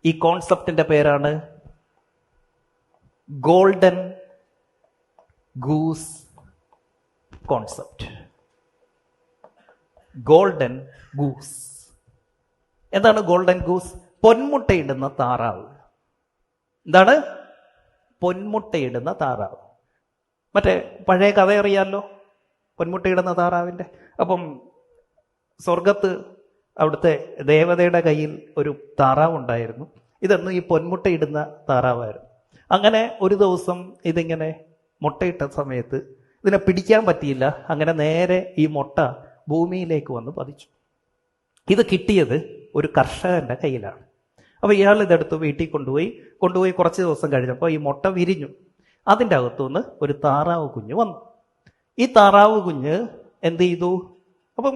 ഈ കോൺസെപ്റ്റിന്റെ പേരാണ് golden goose concept. Golden goose. എന്താണ് ഗോൾഡൻ ഗൂസ്? പൊന്മുട്ടയിടുന്ന താറാവ്. എന്താണ്? പൊന്മുട്ടയിടുന്ന താറാവ്. മറ്റേ പഴയ കഥ അറിയാമല്ലോ, പൊന്മുട്ടയിടുന്ന താറാവിൻ്റെ. അപ്പം സ്വർഗത്ത് അവിടുത്തെ ദേവതയുടെ കയ്യിൽ ഒരു താറാവുണ്ടായിരുന്നു. ഇതെന്ന് ഈ പൊന്മുട്ടയിടുന്ന താറാവായിരുന്നു. അങ്ങനെ ഒരു ദിവസം ഇതിങ്ങനെ മുട്ടയിട്ട സമയത്ത് ഇതിനെ പിടിക്കാൻ പറ്റിയില്ല. അങ്ങനെ നേരെ ഈ മുട്ട ഭൂമിയിലേക്ക് വന്ന് പതിച്ചു. ഇത് കിട്ടിയത് ഒരു കർഷകന്റെ കയ്യിലാണ്. അപ്പോൾ ഇയാൾ ഇതെടുത്ത് വീട്ടിൽ കൊണ്ടുപോയി കുറച്ച് ദിവസം കഴിഞ്ഞപ്പോൾ ഈ മുട്ട വിരിഞ്ഞു. അതിൻ്റെ അകത്തുനിന്ന് ഒരു താറാവ് കുഞ്ഞ് വന്നു. ഈ താറാവ് കുഞ്ഞ് എന്ത് ചെയ്തു? അപ്പം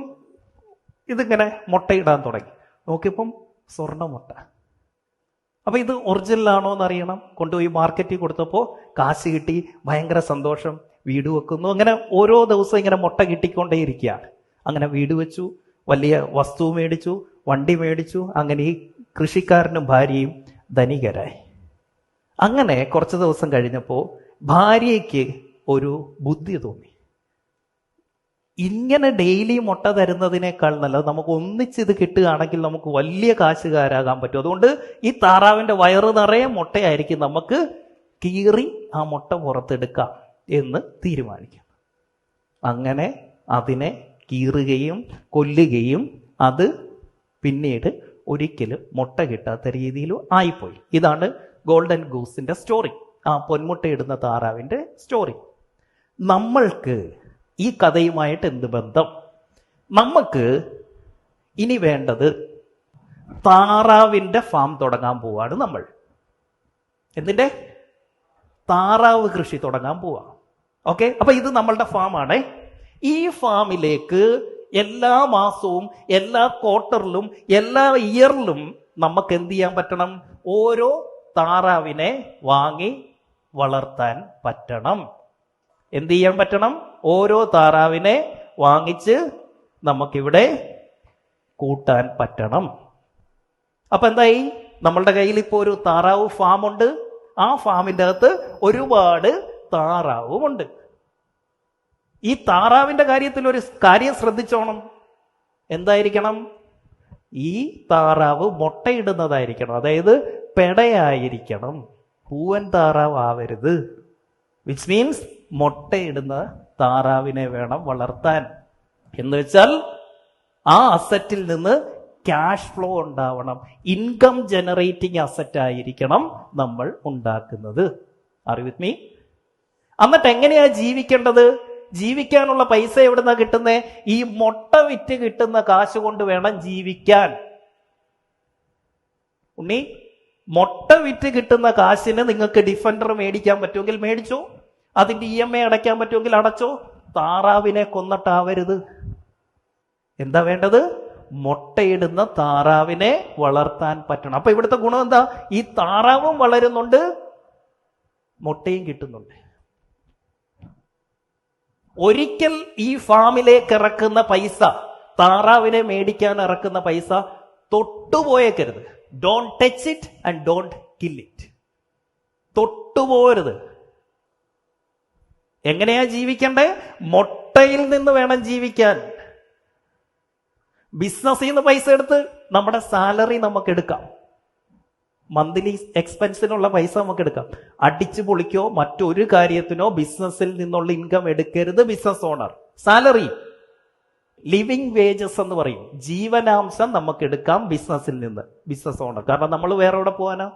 ഇതിങ്ങനെ മുട്ടയിടാൻ തുടങ്ങി. നോക്കിയപ്പം സ്വർണ്ണ മുട്ട. അപ്പം ഇത് ഒറിജിനലാണോ എന്നറിയണം. കൊണ്ടുപോയി മാർക്കറ്റിൽ കൊടുത്തപ്പോൾ കാശ് കിട്ടി, ഭയങ്കര സന്തോഷം, വീട് വെക്കുന്നു. അങ്ങനെ ഓരോ ദിവസവും ഇങ്ങനെ മുട്ട കിട്ടിക്കൊണ്ടേയിരിക്കുകയാണ്. അങ്ങനെ വീട് വെച്ചു, വലിയ വസ്തു മേടിച്ചു, വണ്ടി മേടിച്ചു. അങ്ങനെ ഈ കൃഷിക്കാരനും ഭാര്യയും ധനികരായി. അങ്ങനെ കുറച്ച് ദിവസം കഴിഞ്ഞപ്പോൾ ഭാര്യയ്ക്ക് ഒരു ബുദ്ധി തോന്നി. ഇങ്ങനെ ഡെയിലി മുട്ട തരുന്നതിനേക്കാൾ നല്ലത് നമുക്ക് ഒന്നിച്ചിത് കിട്ടുകയാണെങ്കിൽ നമുക്ക് വലിയ കാശുകാരാകാൻ പറ്റും. അതുകൊണ്ട് ഈ താറാവിൻ്റെ വയറ് നിറയെ മുട്ടയായിരിക്കും, നമുക്ക് കീറി ആ മുട്ട പുറത്തെടുക്കാം എന്ന് തീരുമാനിക്കും. അങ്ങനെ അതിനെ കീറുകയും കൊല്ലുകയും അത് പിന്നീട് ഒരിക്കലും മുട്ട കിട്ടാത്ത രീതിയിലും ആയിപ്പോയി. ഇതാണ് ഗോൾഡൻ ഗൂസിന്റെ സ്റ്റോറി, ആ പൊന്മുട്ടയിടുന്ന താറാവിന്റെ സ്റ്റോറി. നമ്മൾക്ക് ഈ കഥയുമായിട്ട് എന്ത് ബന്ധം? നമുക്ക് ഇനി വേണ്ടത് താറാവിന്റെ ഫാം തുടങ്ങാൻ പോവാണ് നമ്മൾ. എന്തിന്റെ? താറാവ് കൃഷി തുടങ്ങാൻ പോവാ. ഓക്കെ, അപ്പൊ ഇത് നമ്മളുടെ ഫാമാണ്. ഈ ഫാമിലേക്ക് എല്ലാ മാസവും, എല്ലാ ക്വാർട്ടറിലും, എല്ലാ ഇയറിലും നമുക്ക് എന്ത് ചെയ്യാൻ പറ്റണം? ഓരോ താറാവിനെ വാങ്ങി വളർത്താൻ പറ്റണം. എന്ത് ചെയ്യാൻ പറ്റണം? ഓരോ താറാവിനെ വാങ്ങിച്ച് നമുക്കിവിടെ കൂട്ടാൻ പറ്റണം. അപ്പൊ എന്തായി? നമ്മളുടെ കയ്യിൽ ഇപ്പോൾ ഒരു താറാവ് ഫാമുണ്ട്. ആ ഫാമിൻ്റെ അകത്ത് ഒരുപാട് താറാവുമുണ്ട്. ഈ താറാവിന്റെ കാര്യത്തിൽ ഒരു കാര്യം ശ്രദ്ധിച്ചോണം. എന്തായിരിക്കണം? ഈ താറാവ് മുട്ടയിടുന്നതായിരിക്കണം. അതായത് പെടയായിരിക്കണം, പൂവൻ താറാവ് ആവരുത്. വിച്ച് മീൻസ് മുട്ടയിടുന്ന താറാവിനെ വേണം വളർത്താൻ. എന്ന് വെച്ചാൽ ആ അസറ്റിൽ നിന്ന് ക്യാഷ് ഫ്ലോ ഉണ്ടാവണം. ഇൻകം ജനറേറ്റിംഗ് അസറ്റ് ആയിരിക്കണം നമ്മൾ ഉണ്ടാക്കുന്നത്. Are you with me? എന്നിട്ട് എങ്ങനെയാ ജീവിക്കേണ്ടത്? ജീവിക്കാനുള്ള പൈസ എവിടുന്നാ കിട്ടുന്നേ? ഈ മുട്ട വിറ്റ് കിട്ടുന്ന കാശ് കൊണ്ട് വേണം ജീവിക്കാൻ. ഉണ്ണി, മുട്ട വിറ്റ് കിട്ടുന്ന കാശിന് നിങ്ങൾക്ക് ഡിഫൻഡർ മേടിക്കാൻ പറ്റുമെങ്കിൽ മേടിച്ചോ, അതിന്റെ EMI അടയ്ക്കാൻ പറ്റുമെങ്കിൽ അടച്ചോ. താറാവിനെ കൊന്നിട്ടാവരുത്. എന്താ വേണ്ടത്? മുട്ടയിടുന്ന താറാവിനെ വളർത്താൻ പറ്റണം. അപ്പൊ ഇവിടുത്തെ ഗുണം എന്താ? ഈ താറാവും വളരുന്നുണ്ട്, മുട്ടയും കിട്ടുന്നുണ്ട്. ഒരിക്കൽ ഈ ഫാമിലേക്ക് ഇറക്കുന്ന പൈസ, താറാവിനെ മേടിക്കാൻ ഇറക്കുന്ന പൈസ തൊട്ടുപോയേക്കരുത്. Don't touch it and don't kill it. തൊട്ടുപോകരുത്. എങ്ങനെയാ ജീവിക്കണ്ടേ? മുട്ടയിൽ നിന്ന് വേണം ജീവിക്കാൻ. ബിസിനസ്സിൽ നിന്ന് പൈസ എടുത്ത് നമ്മുടെ സാലറി നമുക്ക് എടുക്കാം, മന്ത്ലി എക്സ്പെൻസിനുള്ള പൈസ നമുക്ക് എടുക്കാം. അടിച്ചു പൊളിക്കോ മറ്റൊരു കാര്യത്തിനോ ബിസിനസ്സിൽ നിന്നുള്ള ഇൻകം എടുക്കരുത് business owner. Salary, living wages എന്ന് പറയും, ജീവനാംശം നമുക്ക് എടുക്കാം ബിസിനസ്സിൽ നിന്ന്, ബിസിനസ് ഓണർ. കാരണം നമ്മൾ വേറെ എവിടെ പോകാനാ?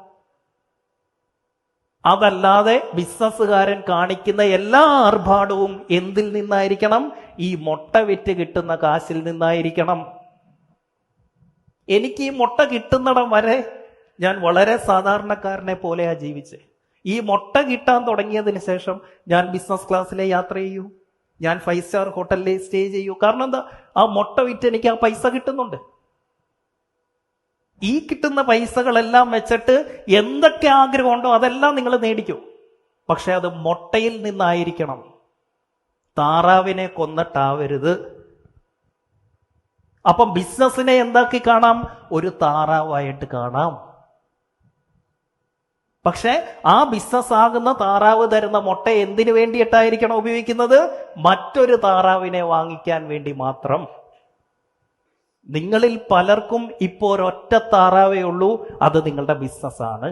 അതല്ലാതെ ബിസിനസ്സുകാരൻ കാണിക്കുന്ന എല്ലാ ആർഭാടവും എന്തിൽ നിന്നായിരിക്കണം? ഈ മുട്ട വിറ്റ് കിട്ടുന്ന കാശിൽ നിന്നായിരിക്കണം. എനിക്ക് ഈ മുട്ട കിട്ടുന്നിടം വരെ ഞാൻ വളരെ സാധാരണക്കാരനെ പോലെയാ ജീവിച്ചേ. ഈ മുട്ട കിട്ടാൻ തുടങ്ങിയതിന് ശേഷം ഞാൻ ബിസിനസ് ക്ലാസ്സിലെ യാത്ര ചെയ്യൂ, ഞാൻ 5 സ്റ്റാർ ഹോട്ടലിൽ സ്റ്റേ ചെയ്യൂ. കാരണം എന്താ? ആ മുട്ട വിറ്റ് എനിക്ക് ആ പൈസ കിട്ടുന്നുണ്ട്. ഈ കിട്ടുന്ന പൈസകളെല്ലാം വെച്ചിട്ട് എന്തൊക്കെ ആഗ്രഹമുണ്ടോ അതെല്ലാം നിങ്ങൾ നേടിക്കൂ. പക്ഷെ അത് മുട്ടയിൽ നിന്നായിരിക്കണം. താറാവിനെ കൊന്നിട്ടാവരുത്. അപ്പം ബിസിനസ്സിനെ എന്താക്കി കാണാം? ഒരു താറാവായിട്ട് കാണാം. പക്ഷെ ആ ബിസിനസ് ആകുന്ന താറാവ് തരുന്ന മുട്ട എന്തിനു വേണ്ടിയിട്ടായിരിക്കണം ഉപയോഗിക്കുന്നത്? മറ്റൊരു താറാവിനെ വാങ്ങിക്കാൻ വേണ്ടി മാത്രം. നിങ്ങളിൽ പലർക്കും ഇപ്പോൾ ഒരൊറ്റ താറാവേ ഉള്ളൂ, അത് നിങ്ങളുടെ ബിസിനസ്സാണ്.